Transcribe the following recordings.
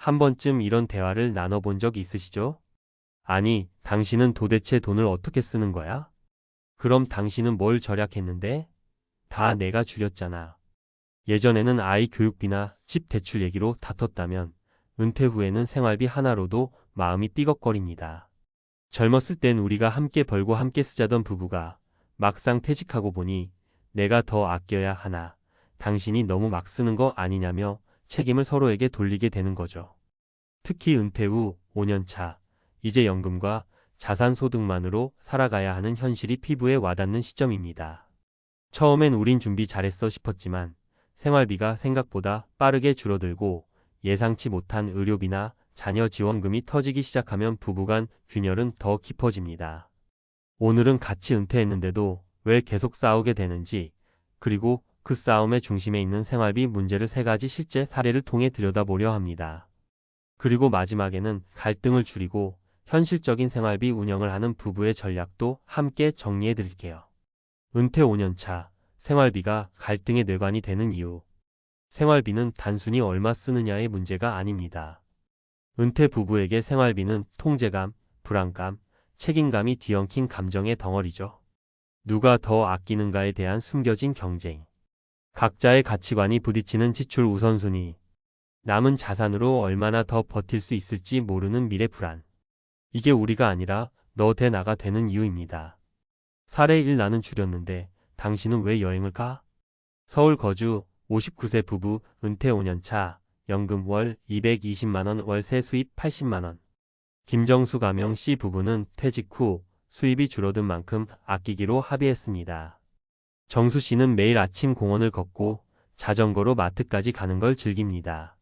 한 번쯤 이런 대화를 나눠본 적 있으시죠? 아니, 당신은 도대체 돈을 어떻게 쓰는 거야? 그럼 당신은 뭘 절약했는데? 다 내가 줄였잖아. 예전에는 아이 교육비나 집 대출 얘기로 다퉜다면 은퇴 후에는 생활비 하나로도 마음이 삐걱거립니다. 젊었을 땐 우리가 함께 벌고 함께 쓰자던 부부가 막상 퇴직하고 보니 내가 더 아껴야 하나, 당신이 너무 막 쓰는 거 아니냐며 책임을 서로에게 돌리게 되는 거죠. 특히 은퇴 후 5년 차, 이제 연금과 자산 소득만으로 살아가야 하는 현실이 피부에 와닿는 시점입니다. 처음엔 우린 준비 잘했어 싶었지만 생활비가 생각보다 빠르게 줄어들고 예상치 못한 의료비나 자녀 지원금이 터지기 시작하면 부부간 균열은 더 깊어집니다. 오늘은 같이 은퇴했는데도 왜 계속 싸우게 되는지, 그리고 그 싸움의 중심에 있는 생활비 문제를 3가지 실제 사례를 통해 들여다보려 합니다. 그리고 마지막에는 갈등을 줄이고 현실적인 생활비 운영을 하는 부부의 전략도 함께 정리해 드릴게요. 은퇴 5년 차, 생활비가 갈등의 뇌관이 되는 이유. 생활비는 단순히 얼마 쓰느냐의 문제가 아닙니다. 은퇴 부부에게 생활비는 통제감, 불안감, 책임감이 뒤엉킨 감정의 덩어리죠. 누가 더 아끼는가에 대한 숨겨진 경쟁. 각자의 가치관이 부딪히는 지출 우선순위. 남은 자산으로 얼마나 더 버틸 수 있을지 모르는 미래 불안. 이게 우리가 아니라 너 대 나가 되는 이유입니다. 사례 1, 나는 줄였는데 당신은 왜 여행을 가? 서울 거주 59세 부부, 은퇴 5년 차, 연금 월 220만원, 월세 수입 80만원. 김정수 가명 씨 부부는 퇴직 후 수입이 줄어든 만큼 아끼기로 합의했습니다. 정수 씨는 매일 아침 공원을 걷고 자전거로 마트까지 가는 걸 즐깁니다.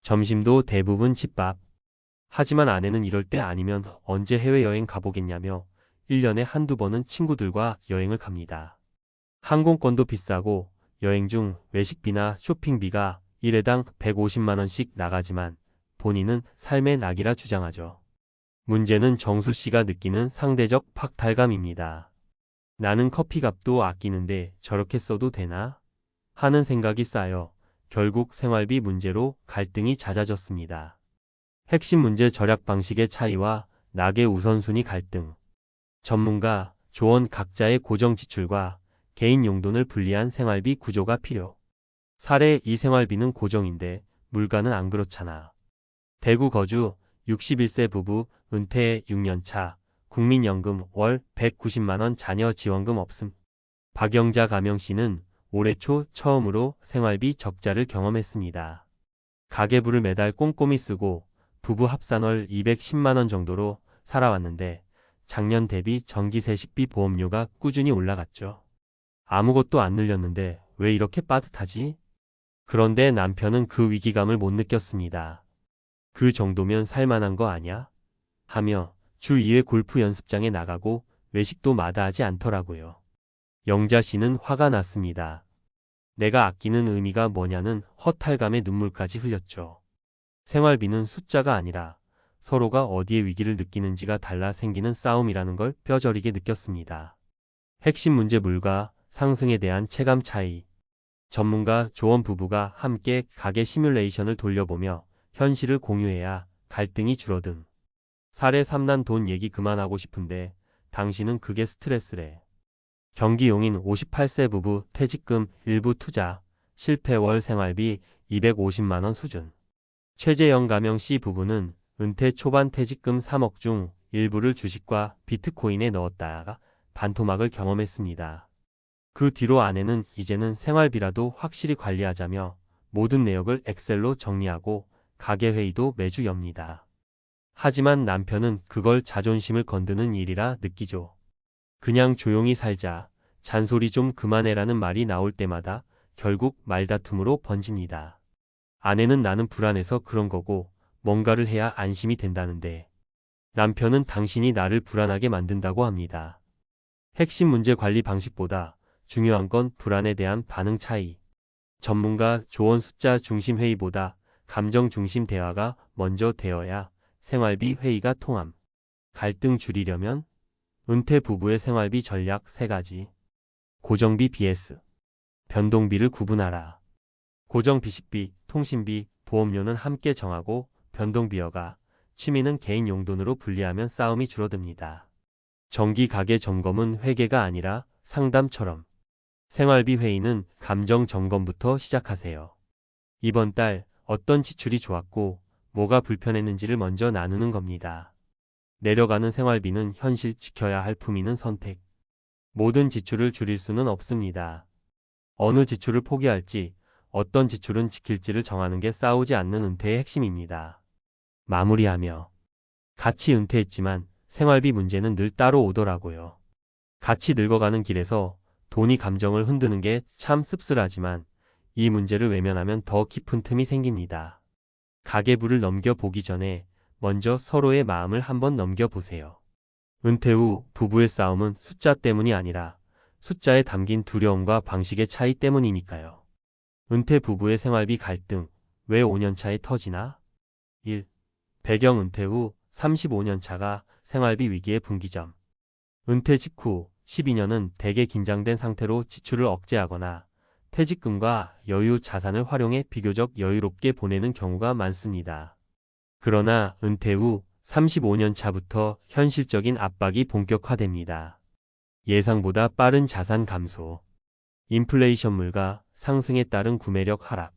점심도 대부분 집밥. 하지만 아내는 이럴 때 아니면 언제 해외여행 가보겠냐며 1년에 한두 번은 친구들과 여행을 갑니다. 항공권도 비싸고 여행 중 외식비나 쇼핑비가 일회당 150만원씩 나가지만 본인은 삶의 낙이라 주장하죠. 문제는 정수 씨가 느끼는 상대적 박탈감입니다. 나는 커피값도 아끼는데 저렇게 써도 되나? 하는 생각이 쌓여 결국 생활비 문제로 갈등이 잦아졌습니다. 핵심 문제 절약 방식의 차이와 낙의 우선순위 갈등. 전문가, 조언 각자의 고정 지출과 개인 용돈을 분리한 생활비 구조가 필요. 사례 2, 생활비는 고정인데 물가는 안 그렇잖아. 대구 거주 61세 부부, 은퇴 6년 차, 국민연금 월 190만원, 자녀 지원금 없음. 박영자 가명 씨는 올해 초 처음으로 생활비 적자를 경험했습니다. 가계부를 매달 꼼꼼히 쓰고 부부 합산 월 210만원 정도로 살아왔는데 작년 대비 전기세, 식비, 보험료가 꾸준히 올라갔죠. 아무것도 안 늘렸는데 왜 이렇게 빠듯하지? 그런데 남편은 그 위기감을 못 느꼈습니다. 그 정도면 살만한 거 아냐? 하며 주 2회 골프 연습장에 나가고 외식도 마다하지 않더라고요. 영자 씨는 화가 났습니다. 내가 아끼는 의미가 뭐냐는 허탈감에 눈물까지 흘렸죠. 생활비는 숫자가 아니라 서로가 어디에 위기를 느끼는지가 달라 생기는 싸움이라는 걸 뼈저리게 느꼈습니다. 핵심 문제, 물가 상승에 대한 체감 차이. 전문가 조언 부부가 함께 가계 시뮬레이션을 돌려보며 현실을 공유해야 갈등이 줄어든. 사례 3, 난 돈 얘기 그만하고 싶은데 당신은 그게 스트레스래. 경기용인 58세 부부, 퇴직금 일부 투자, 실패, 월 생활비 250만원 수준. 최재영 가명 씨 부부는 은퇴 초반 퇴직금 3억 중 일부를 주식과 비트코인에 넣었다가 반토막을 경험했습니다. 그 뒤로 아내는 이제는 생활비라도 확실히 관리하자며 모든 내역을 엑셀로 정리하고 가계회의도 매주 엽니다. 하지만 남편은 그걸 자존심을 건드는 일이라 느끼죠. 그냥 조용히 살자, 잔소리 좀 그만해라는 말이 나올 때마다 결국 말다툼으로 번집니다. 아내는 나는 불안해서 그런 거고 뭔가를 해야 안심이 된다는데, 남편은 당신이 나를 불안하게 만든다고 합니다. 핵심 문제, 관리 방식보다 중요한 건 불안에 대한 반응 차이. 전문가 조언 숫자 중심 회의보다 감정 중심 대화가 먼저 되어야 생활비 회의가 통함. 갈등 줄이려면 은퇴 부부의 생활비 전략 3가지. 고정비 vs 변동비를 구분하라. 고정 비식비, 통신비, 보험료는 함께 정하고 변동비어가 취미는 개인 용돈으로 분리하면 싸움이 줄어듭니다. 정기 가계 점검은 회계가 아니라 상담처럼. 생활비 회의는 감정 점검부터 시작하세요. 이번 달 어떤 지출이 좋았고 뭐가 불편했는지를 먼저 나누는 겁니다. 내려가는 생활비는 현실, 지켜야 할 품위는 선택. 모든 지출을 줄일 수는 없습니다. 어느 지출을 포기할지, 어떤 지출은 지킬지를 정하는 게 싸우지 않는 은퇴의 핵심입니다. 마무리하며 같이 은퇴했지만 생활비 문제는 늘 따로 오더라고요. 같이 늙어가는 길에서 돈이 감정을 흔드는 게 참 씁쓸하지만 이 문제를 외면하면 더 깊은 틈이 생깁니다. 가계부를 넘겨보기 전에 먼저 서로의 마음을 한번 넘겨보세요. 은퇴 후 부부의 싸움은 숫자 때문이 아니라 숫자에 담긴 두려움과 방식의 차이 때문이니까요. 은퇴 부부의 생활비 갈등, 왜 5년 차에 터지나? 1. 배경 은퇴 후 35년 차가 생활비 위기의 분기점. 은퇴 직후 12년은 대개 긴장된 상태로 지출을 억제하거나 퇴직금과 여유 자산을 활용해 비교적 여유롭게 보내는 경우가 많습니다. 그러나 은퇴 후 35년 차부터 현실적인 압박이 본격화됩니다. 예상보다 빠른 자산 감소, 인플레이션 물가 상승에 따른 구매력 하락,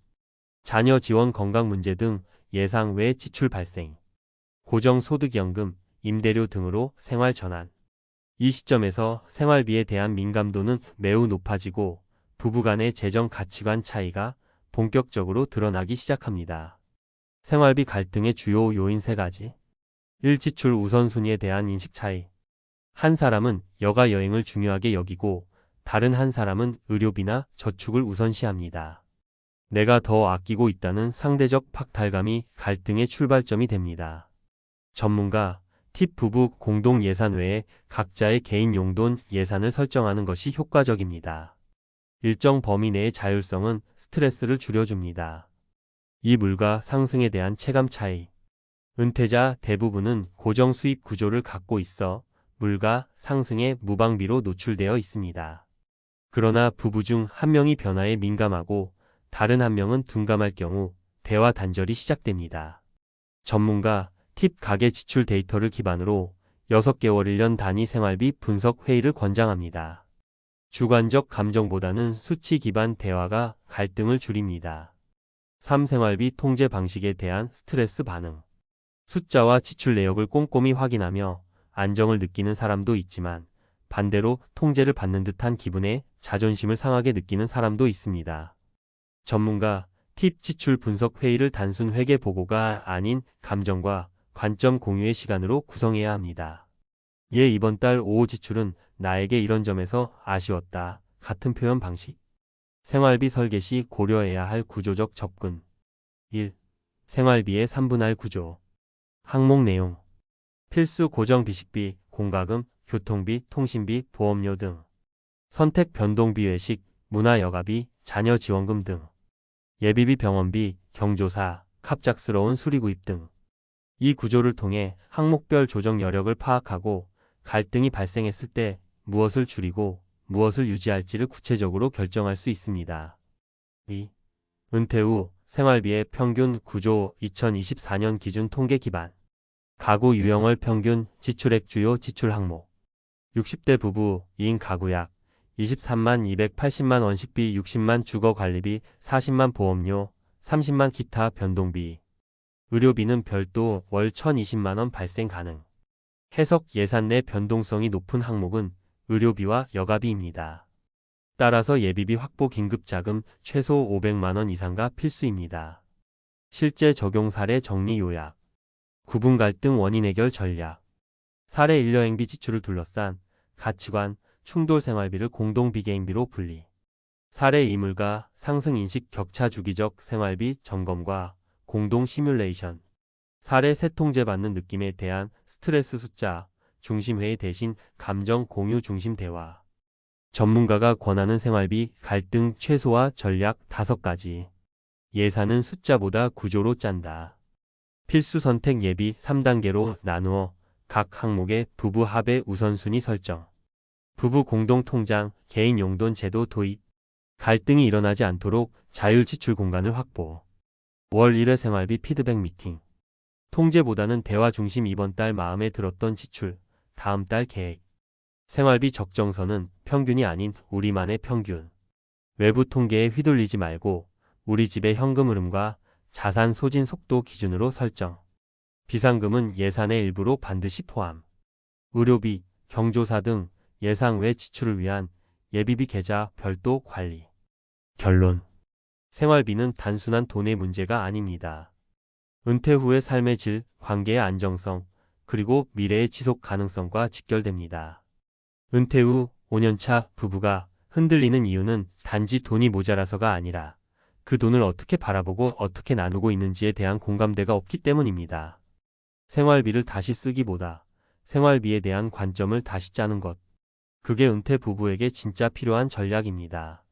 자녀 지원 건강 문제 등 예상 외 지출 발생, 고정소득연금, 임대료 등으로 생활 전환. 이 시점에서 생활비에 대한 민감도는 매우 높아지고 부부 간의 재정 가치관 차이가 본격적으로 드러나기 시작합니다. 생활비 갈등의 주요 요인 3가지. 1. 지출 우선순위에 대한 인식 차이. 한 사람은 여가 여행을 중요하게 여기고 다른 한 사람은 의료비나 저축을 우선시합니다. 내가 더 아끼고 있다는 상대적 박탈감이 갈등의 출발점이 됩니다. 전문가, 팁 부부 공동 예산 외에 각자의 개인 용돈 예산을 설정하는 것이 효과적입니다. 일정 범위 내의 자율성은 스트레스를 줄여줍니다. 이 물가 상승에 대한 체감 차이. 은퇴자 대부분은 고정 수입 구조를 갖고 있어 물가 상승에 무방비로 노출되어 있습니다. 그러나 부부 중 한 명이 변화에 민감하고 다른 한 명은 둔감할 경우 대화 단절이 시작됩니다. 전문가, 팁 가계 지출 데이터를 기반으로 6개월 1년 단위 생활비 분석 회의를 권장합니다. 주관적 감정보다는 수치 기반 대화가 갈등을 줄입니다. 3. 생활비 통제 방식에 대한 스트레스 반응. 숫자와 지출 내역을 꼼꼼히 확인하며 안정을 느끼는 사람도 있지만 반대로 통제를 받는 듯한 기분에 자존심을 상하게 느끼는 사람도 있습니다. 전문가, 팁 지출 분석 회의를 단순 회계 보고가 아닌 감정과 관점 공유의 시간으로 구성해야 합니다. 이번 달 5호 지출은 나에게 이런 점에서 아쉬웠다. 같은 표현 방식. 생활비 설계 시 고려해야 할 구조적 접근. 1. 생활비의 3분할 구조. 항목 내용. 필수 고정 비식비, 공과금, 교통비, 통신비, 보험료 등. 선택 변동비 외식, 문화 여가비, 자녀 지원금 등. 예비비 병원비, 경조사, 갑작스러운 수리구입 등. 이 구조를 통해 항목별 조정 여력을 파악하고 갈등이 발생했을 때 무엇을 줄이고 무엇을 유지할지를 구체적으로 결정할 수 있습니다. 2. 은퇴 후 생활비의 평균 구조 2024년 기준 통계 기반. 가구 유형별 평균 지출액 주요 지출 항목. 60대 부부 2인 가구 약 23만 280만 원식비 60만 주거관리비 40만 보험료 30만 기타 변동비. 의료비는 별도 월 1,020만원 발생 가능. 해석 예산 내 변동성이 높은 항목은 의료비와 여가비입니다. 따라서 예비비 확보 긴급자금 최소 500만원 이상가 필수입니다. 실제 적용 사례 정리 요약. 구분 갈등 원인 해결 전략. 사례 1여행비 지출을 둘러싼 가치관, 충돌 생활비를 공동 비개인비로 분리. 사례 이물가 상승 인식 격차 주기적 생활비 점검과 공동 시뮬레이션. 사례 세통제 받는 느낌에 대한 스트레스 숫자 중심 회의 대신 감정 공유 중심 대화. 전문가가 권하는 생활비 갈등 최소화 전략 5가지. 예산은 숫자보다 구조로 짠다. 필수 선택 예비 3단계로 나누어 각 항목의 부부 합의 우선순위 설정. 부부 공동 통장, 개인 용돈 제도 도입. 갈등이 일어나지 않도록 자율 지출 공간을 확보. 월 1회 생활비 피드백 미팅. 통제보다는 대화 중심. 이번 달 마음에 들었던 지출, 다음 달 계획. 생활비 적정선은 평균이 아닌 우리만의 평균. 외부 통계에 휘둘리지 말고 우리 집의 현금 흐름과 자산 소진 속도 기준으로 설정. 비상금은 예산의 일부로 반드시 포함. 의료비, 경조사 등 예상 외 지출을 위한 예비비 계좌 별도 관리. 결론. 생활비는 단순한 돈의 문제가 아닙니다. 은퇴 후의 삶의 질, 관계의 안정성, 그리고 미래의 지속 가능성과 직결됩니다. 은퇴 후 5년차 부부가 흔들리는 이유는 단지 돈이 모자라서가 아니라 그 돈을 어떻게 바라보고 어떻게 나누고 있는지에 대한 공감대가 없기 때문입니다. 생활비를 다시 쓰기보다 생활비에 대한 관점을 다시 짜는 것. 그게 은퇴 부부에게 진짜 필요한 전략입니다.